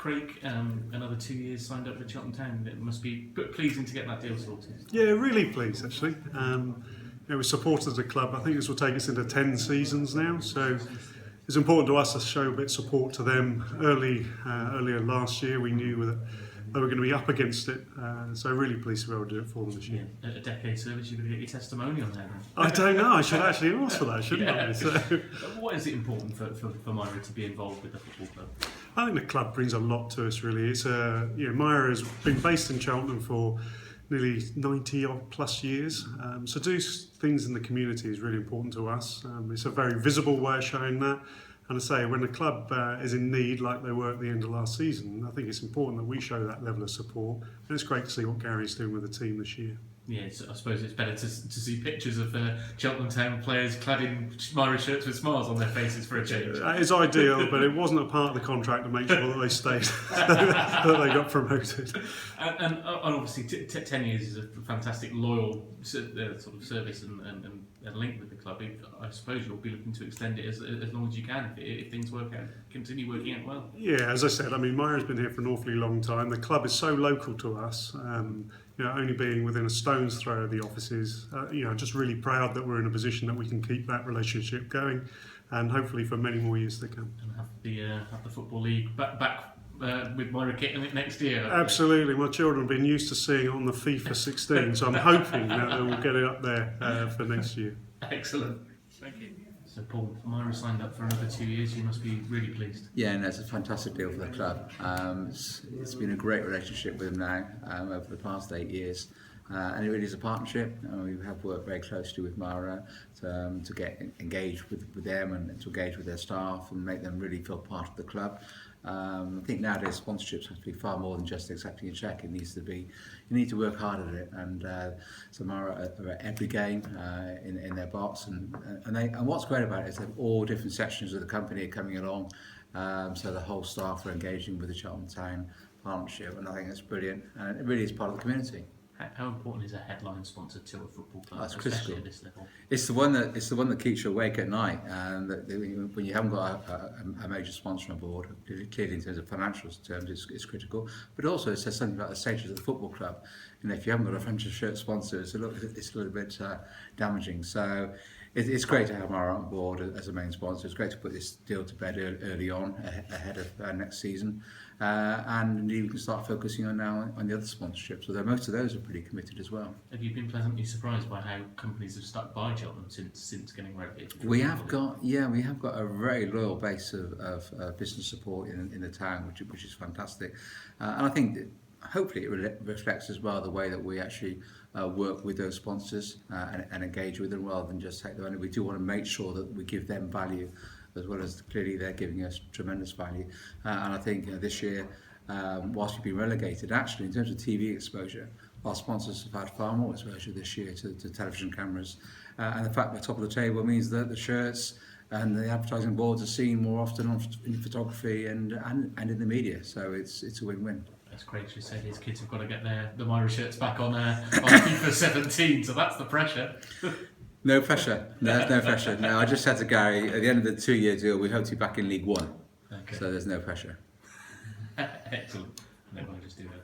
Craig, another 2 years signed up with Cheltenham Town. It must be pleasing to get that deal sorted. Yeah, really pleased actually. We supported the club. I think this will take us into 10 seasons now, so it's important to us to show a bit of support to them. Earlier last year we knew that they were going to be up against it, so really pleased to be able to do it for them this year. Yeah, a decade service, you're going to get your testimonial there then. I don't know, I should actually ask for that, shouldn't I? So, what is it important for Mira to be involved with the football club? I think the club brings a lot to us really. It's Mira has been based in Cheltenham for nearly 90 odd plus years, so do things in the community is really important to us. It's a very visible way of showing that. And I say, when the club is in need, like they were at the end of last season, I think it's important that we show that level of support. And it's great to see what Gary's doing with the team this year. Yeah, I suppose it's better to see pictures of Cheltenham Town players clad in Mira shirts with smiles on their faces for a change. That is ideal, but it wasn't a part of the contract to make sure that they stayed, that they got promoted. And obviously 10 years is a fantastic, loyal sort of service and link with the club. I suppose you'll be looking to extend it as long as you can if things continue working out well. Yeah, as I said, I mean, Mira's been here for an awfully long time. The club is so local to us. Only being within a stone's throw of the offices, just really proud that we're in a position that we can keep that relationship going, and hopefully for many more years to come. And have the Football League back with Mira kit in it next year. Absolutely, my children have been used to seeing it on the FIFA 16, so I'm hoping that we'll get it up there for next year. Excellent, thank you. So Paul, Mira signed up for another 2 years. You must be really pleased. Yeah, and it's a fantastic deal for the club. It's been a great relationship with them now over the past 8 years. And it really is a partnership. We have worked very closely with Mira to get engaged with them and to engage with their staff and make them really feel part of the club. I think nowadays sponsorships have to be far more than just accepting a cheque. It needs to be, you need to work hard at it. And so Mira are at every game in their box, and what's great about it is that all different sections of the company are coming along. So the whole staff are engaging with the Cheltenham Town partnership, and I think that's brilliant. And it really is part of the community. How important is a headline sponsor to a football club? That's especially critical. At this level? It's the one that keeps you awake at night, and when you haven't got a major sponsor on board, clearly in terms of financial terms, it's critical. But also it says something about the status of the football club. And if you haven't got a French shirt sponsor, it's a little bit damaging. So it's great to have Mira on board as a main sponsor. It's great to put this deal to bed early on, ahead of next season. And indeed we can start focusing on the other sponsorships, although most of those are pretty committed as well. Have you been pleasantly surprised by how companies have stuck by Cheltenham since getting relegated? We have got a very loyal base of business support in the town, which is fantastic. And I think that hopefully it reflects as well the way that we actually work with those sponsors and engage with them rather than just take them. And we do want to make sure that we give them value, as well as clearly they're giving us tremendous value. And I think this year, whilst we've been relegated, actually in terms of TV exposure, our sponsors have had far more exposure this year to television cameras. And the fact we're top of the table means that the shirts and the advertising boards are seen more often in photography and in the media. So it's a win-win. As Craig just said, his kids have got to get the Mira shirts back on FIFA 17, so that's the pressure. No pressure. No pressure. No, I just said to Gary, at the end of the 2-year deal, we hope to be back in League One. Okay. So there's no pressure. Excellent. No, I'll just do that.